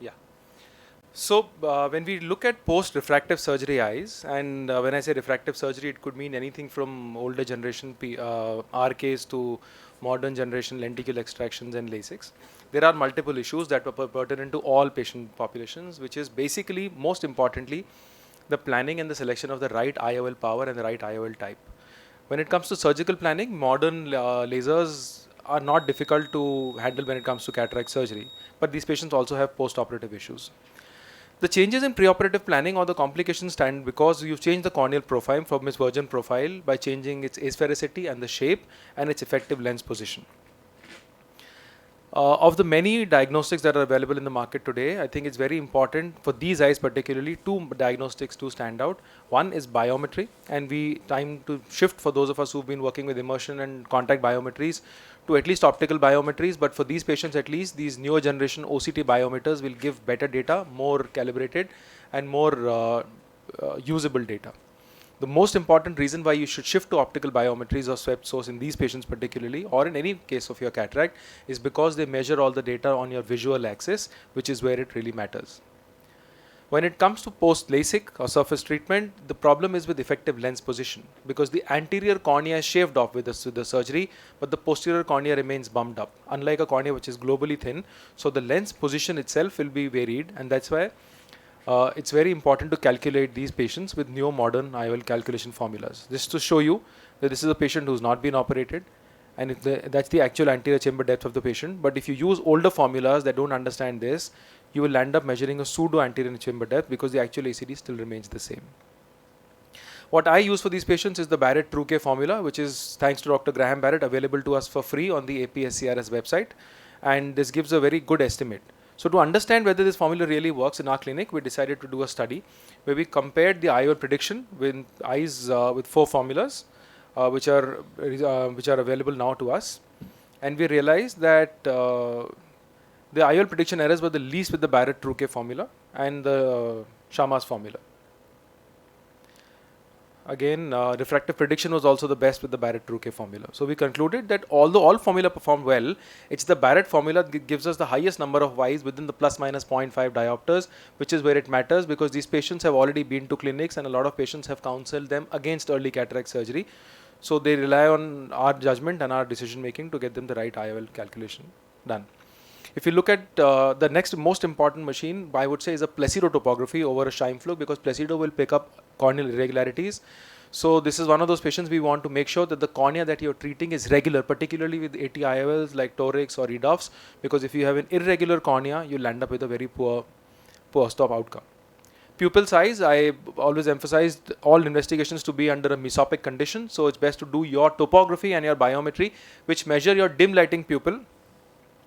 Yeah. So when we look at post-refractive surgery eyes, and when I say refractive surgery, it could mean anything from older generation RKs to modern generation lenticle extractions and LASIKs. There are multiple issues that were pertinent to all patient populations, which is basically, most importantly, the planning and the selection of the right IOL power and the right IOL type. When it comes to surgical planning, modern lasers are not difficult to handle when it comes to cataract surgery, but these patients also have post-operative issues. The changes in preoperative planning or the complications stand because you've changed the corneal profile from its virgin profile by changing its asphericity and the shape and its effective lens position. Of the many diagnostics that are available in the market today, I think it's very important for these eyes particularly, two diagnostics to stand out. One is biometry, and we time to shift for those of us who've been working with immersion and contact biometries to at least optical biometries, but for these patients at least, these newer generation OCT biometers will give better data, more calibrated and more usable data. The most important reason why you should shift to optical biometries or swept source in these patients particularly, or in any case of your cataract, is because they measure all the data on your visual axis, which is where it really matters. When it comes to post-LASIK or surface treatment, the problem is with effective lens position because the anterior cornea is shaved off with the surgery, but the posterior cornea remains bumped up, unlike a cornea which is globally thin. So the lens position itself will be varied, and that's why it's very important to calculate these patients with new modern IOL calculation formulas. Just to show you that this is a patient who's not been operated, and that's the actual anterior chamber depth of the patient. But if you use older formulas that don't understand this, you will end up measuring a pseudo anterior chamber depth because the actual ACD still remains the same. What I use for these patients is the Barrett True-K formula, which is, thanks to Dr. Graham Barrett, available to us for free on the APSCRS website, and this gives a very good estimate. So to understand whether this formula really works in our clinic, we decided to do a study where we compared the IOL prediction with eyes with 4 formulas, which are available now to us, and we realized that the IOL prediction errors were the least with the Barrett True-K formula and the Sharma's formula. Again, refractive prediction was also the best with the Barrett True-K formula. So we concluded that although all formula performed well, it's the Barrett formula that gives us the highest number of Ys within the plus minus 0.5 diopters, which is where it matters because these patients have already been to clinics and a lot of patients have counseled them against early cataract surgery. So they rely on our judgment and our decision making to get them the right IOL calculation done. If you look at the next most important machine, I would say is a Placido topography over a Scheimpflug because Placido will pick up corneal irregularities. So this is one of those patients we want to make sure that the cornea that you're treating is regular, particularly with AT IOLs like torics or EDOFs, because if you have an irregular cornea, you'll end up with a very poor stop outcome. Pupil size, I always emphasized all investigations to be under a mesopic condition. So it's best to do your topography and your biometry, which measure your dim lighting pupil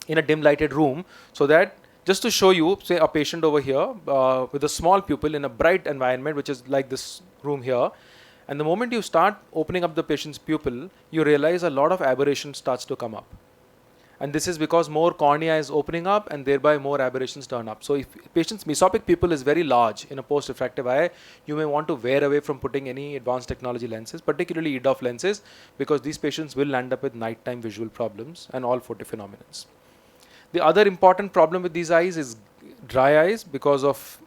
in a dim lighted room, so that just to show you, say a patient over here with a small pupil in a bright environment, which is like this room here, and the moment you start opening up the patient's pupil, you realize a lot of aberration starts to come up. And this is because more cornea is opening up and thereby more aberrations turn up. So if patient's mesopic pupil is very large in a post-refractive eye, you may want to veer away from putting any advanced technology lenses, particularly EDOF lenses, because these patients will end up with nighttime visual problems and all photophenomenons. The other important problem with these eyes is dry eyes because of,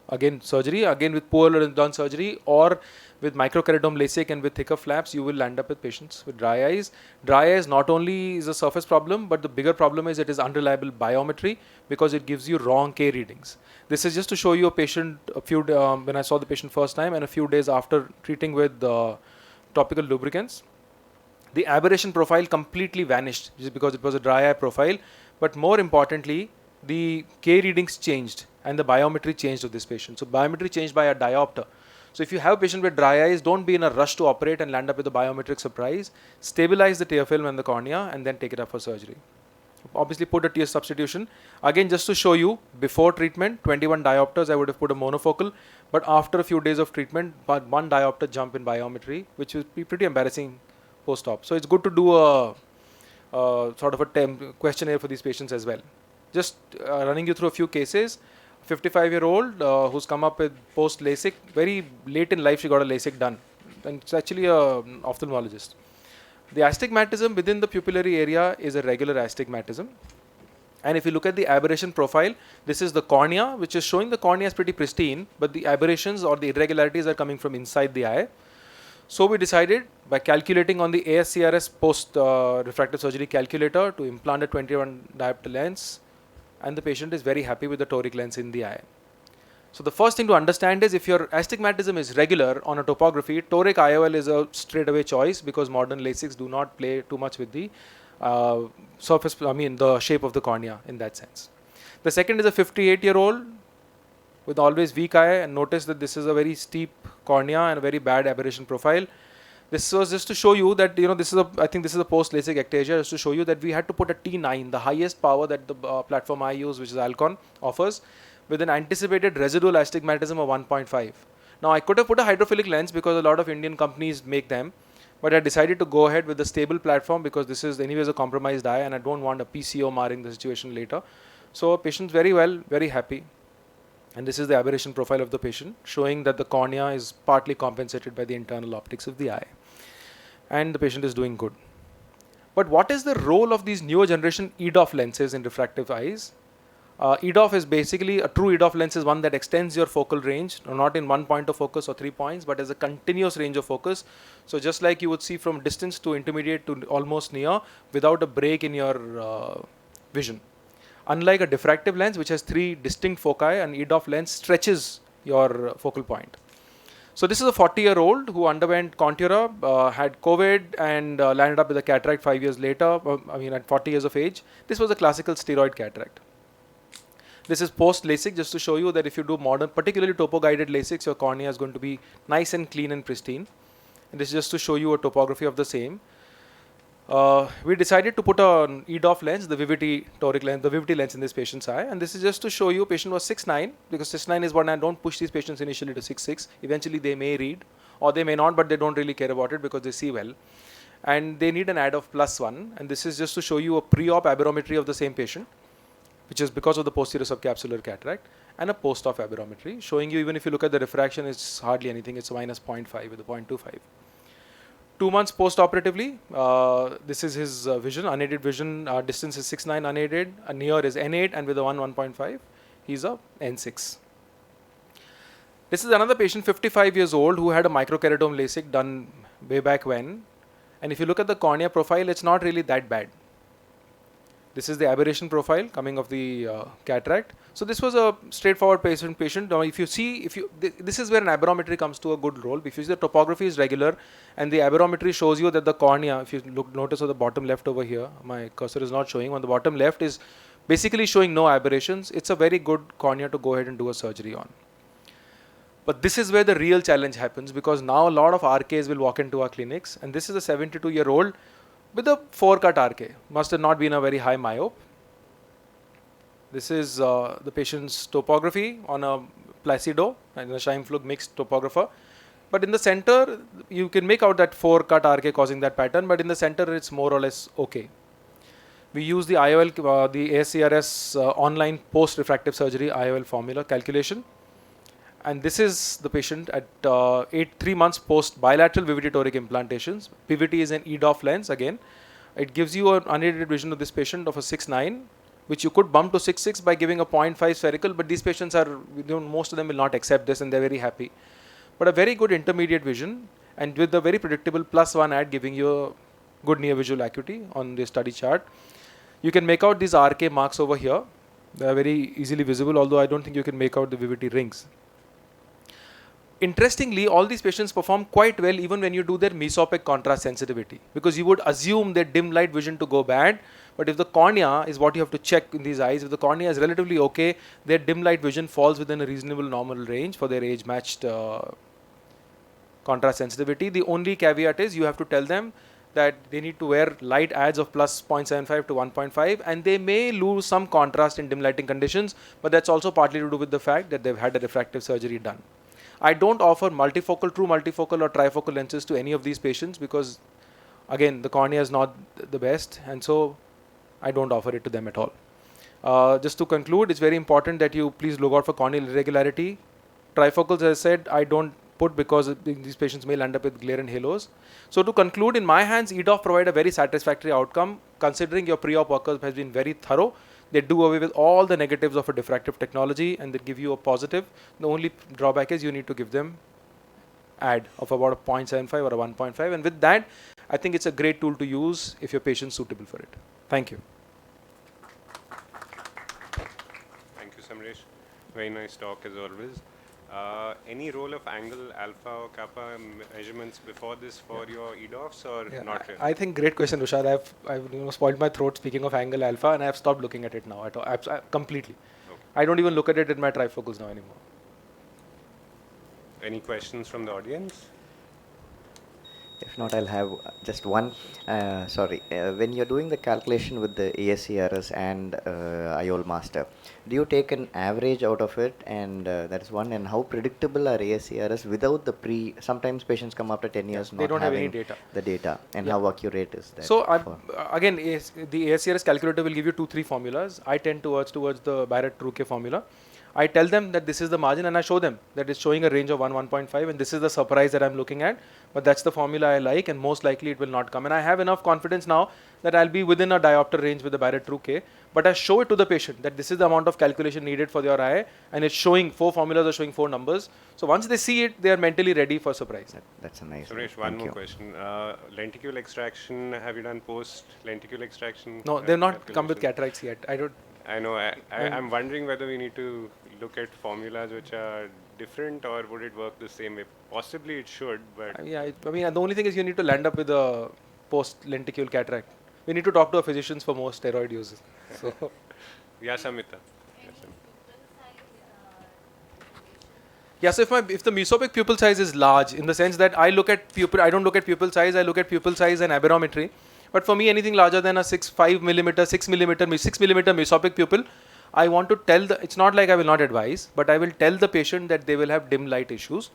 again, surgery, again with poorly done surgery, or with microkeratome LASIK and with thicker flaps, you will end up with patients with dry eyes. Dry eyes not only is a surface problem, but the bigger problem is it is unreliable biometry because it gives you wrong K readings. This is just to show you a patient, when I saw the patient first time and a few days after treating with topical lubricants. The aberration profile completely vanished just because it was a dry eye profile. But more importantly, the K readings changed and the biometry changed of this patient. So biometry changed by a diopter. So if you have a patient with dry eyes, don't be in a rush to operate and land up with a biometric surprise. Stabilize the tear film and the cornea and then take it up for surgery. Obviously put a tear substitution. Again, just to show you, before treatment, 21 diopters, I would have put a monofocal. But after a few days of treatment, 1 diopter jump in biometry, which will be pretty embarrassing post-op. So it's good to do a sort of a questionnaire for these patients as well. Just running you through a few cases. 55-year-old who's come up with post-LASIK. Very late in life she got a LASIK done. And it's actually an ophthalmologist. The astigmatism within the pupillary area is a regular astigmatism. And if you look at the aberration profile, this is the cornea, which is showing the cornea is pretty pristine, but the aberrations or the irregularities are coming from inside the eye. So we decided by calculating on the ASCRS post refractive surgery calculator to implant a 21 diopter lens, and the patient is very happy with the toric lens in the eye. So the first thing to understand is if your astigmatism is regular on a topography, toric IOL is a straightaway choice because modern LASIKs do not play too much with the the shape of the cornea in that sense. The second is a 58-year-old with always weak eye, and notice that this is a very steep cornea and a very bad aberration profile. This was just to show you that, I think this is a post-LASIK ectasia, just to show you that we had to put a T9, the highest power that the platform I use, which is Alcon, offers, with an anticipated residual astigmatism of 1.5. Now, I could have put a hydrophilic lens because a lot of Indian companies make them, but I decided to go ahead with the stable platform because this is anyways a compromised eye and I don't want a PCO marring the situation later. So, patient's very well, very happy. And this is the aberration profile of the patient, showing that the cornea is partly compensated by the internal optics of the eye. And the patient is doing good. But what is the role of these newer generation EDOF lenses in refractive eyes? EDOF is basically, a true EDOF lens is one that extends your focal range, not in one point of focus or 3 points, but as a continuous range of focus. So just like you would see from distance to intermediate to almost near without a break in your vision. Unlike a diffractive lens, which has 3 distinct foci, an EDOF lens stretches your focal point. So this is a 40-year-old who underwent Contura, had COVID and landed up with a cataract 5 years later, at 40 years of age. This was a classical steroid cataract. This is post-LASIK, just to show you that if you do modern, particularly topo-guided LASIKs, your cornea is going to be nice and clean and pristine. And this is just to show you a topography of the same. We decided to put an EDOF lens, the Vivity toric lens, the Vivity lens in this patient's eye, and this is just to show you patient was 6'9", because 6'9" is what I don't push these patients initially to 6'6". Eventually they may read or they may not, but they don't really care about it because they see well. And they need an add of +1, and this is just to show you a pre-op aberrometry of the same patient, which is because of the posterior subcapsular cataract, and a post-op aberrometry, showing you even if you look at the refraction, it's hardly anything, it's a -0.5 with a 0.25. 2 months post-operatively, this is his vision, unaided vision, distance is 6'9" unaided, near is N8 and with a 1.5, he's a N6. This is another patient, 55 years old, who had a microkeratome LASIK done way back when, and if you look at the cornea profile, it's not really that bad. This is the aberration profile coming of the cataract. So this was a straightforward patient. Now if you see, this is where an aberrometry comes to a good role. If you see the topography is regular and the aberrometry shows you that the cornea, if you notice on the bottom left over here, my cursor is not showing, on the bottom left is basically showing no aberrations. It's a very good cornea to go ahead and do a surgery on. But this is where the real challenge happens, because now a lot of RKs will walk into our clinics, and this is a 72-year-old with a 4-cut RK, must have not been a very high myope. This is the patient's topography on a Placido and a Scheimpflug mixed topographer. But in the center, you can make out that 4-cut RK causing that pattern, but in the center, it's more or less okay. We use the IOL, the ASCRS online post-refractive surgery IOL formula calculation. And this is the patient at 3 months post bilateral Vivity toric implantations. Vivity is an EDOF lens again. It gives you an unaided vision of this patient of a 6'9", which you could bump to 6'6" by giving a 0.5 spherical, but these patients are, most of them will not accept this and they're very happy. But a very good intermediate vision, and with a very predictable +1 add giving you a good near visual acuity on the study chart. You can make out these RK marks over here. They are very easily visible, although I don't think you can make out the Vivity rings. Interestingly, all these patients perform quite well even when you do their mesopic contrast sensitivity, because you would assume their dim light vision to go bad, but if the cornea is what you have to check in these eyes, if the cornea is relatively okay, their dim light vision falls within a reasonable normal range for their age matched contrast sensitivity. The only caveat is you have to tell them that they need to wear light adds of +0.75 to 1.5, and they may lose some contrast in dim lighting conditions, but that's also partly to do with the fact that they've had a refractive surgery done. I don't offer multifocal, true multifocal or trifocal lenses to any of these patients because, again, the cornea is not the best, and so I don't offer it to them at all. Just to conclude, it's very important that you please look out for corneal irregularity. Trifocals, as I said, I don't put because these patients may land up with glare and halos. So to conclude, in my hands, EDOF provide a very satisfactory outcome considering your pre-op workup has been very thorough. They do away with all the negatives of a diffractive technology and they give you a positive. The only drawback is you need to give them add of about a 0.75 or a 1.5, and with that I think it's a great tool to use if your patient's suitable for it. Thank you. Thank you, Samaresh. Very nice talk as always. Any role of angle alpha or kappa measurements before this for your EDOFs or not really? I think great question, Rushad. I've spoiled my throat speaking of angle alpha, and I've stopped looking at it now at all, completely. Okay. I don't even look at it in my trifocals now anymore. Any questions from the audience? If not, I'll have just one. When you're doing the calculation with the ASCRS and IOL master, do you take an average out of it? And that is one. And how predictable are ASCRS without the sometimes patients come after 10 years they not don't have having any data. the data. And how accurate is that? So again, the ASCRS calculator will give you 2-3 formulas. I tend towards the Barrett-Ruque formula. I tell them that this is the margin and I show them that it's showing a range of 1.5 and this is the surprise that I'm looking at, but that's the formula I like and most likely it will not come. And I have enough confidence now that I'll be within a diopter range with the Barrett-Ruque, but I show it to the patient that this is the amount of calculation needed for your eye and it's showing 4 formulas are showing 4 numbers. So once they see it, they are mentally ready for surprise. That's a nice Suresh, one more question. Lenticule extraction, have you done post lenticule extraction? No, they've not come with cataracts yet. I know. I'm wondering whether we need to look at formulas which are different or would it work the same way? Possibly it should, but... Yeah, I mean, the only thing is you need to land up with a post-lenticule cataract. We need to talk to our physicians for more steroid uses. So Yeah, Samita. yeah, so if the mesopic pupil size is large, in the sense that I don't look at pupil size, I look at pupil size and aberrometry. But for me, anything larger than a 6 millimeter mesopic pupil, I want to tell it's not like I will not advise, but I will tell the patient that they will have dim light issues.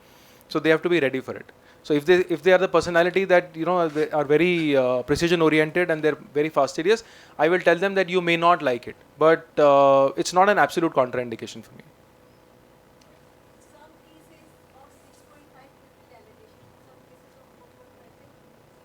So they have to be ready for it. So if they are the personality that, they are very precision oriented and they're very fastidious, I will tell them that you may not like it. But it's not an absolute contraindication for me. Some cases of 6.5 pupil dilatation, some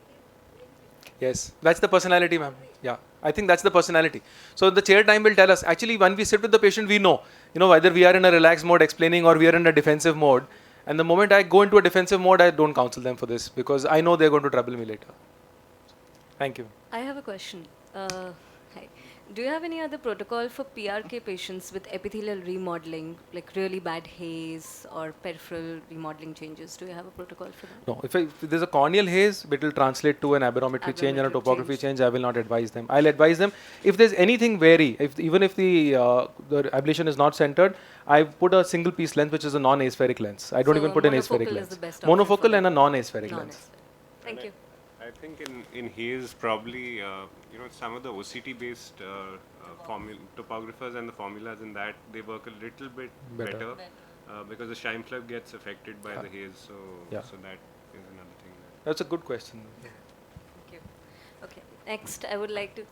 cases of 4.5. Yes, that's the personality, ma'am. Yeah, I think that's the personality. So the chair time will tell us. Actually, when we sit with the patient, we know, whether we are in a relaxed mode explaining or we are in a defensive mode. And the moment I go into a defensive mode, I don't counsel them for this because I know they're going to trouble me later. Thank you. I have a question. Hi. Do you have any other protocol for PRK patients with epithelial remodeling, like really bad haze or peripheral remodeling changes? Do you have a protocol for that? No, if there's a corneal haze, it will translate to an aberrometry change and a topography change. I will not advise them. I'll advise them if there's anything vary. Even if the ablation is not centered, I put a single piece lens, which is a non-aspheric lens. I don't even put an aspheric lens. Monofocal and a non-aspheric lens. Thank you. I think in haze probably some of the OCT based topographers and the formulas in that they work a little bit better because the shine flap gets affected by the haze, so that is another thing. That's a good question. Thank you. Okay, next I would like to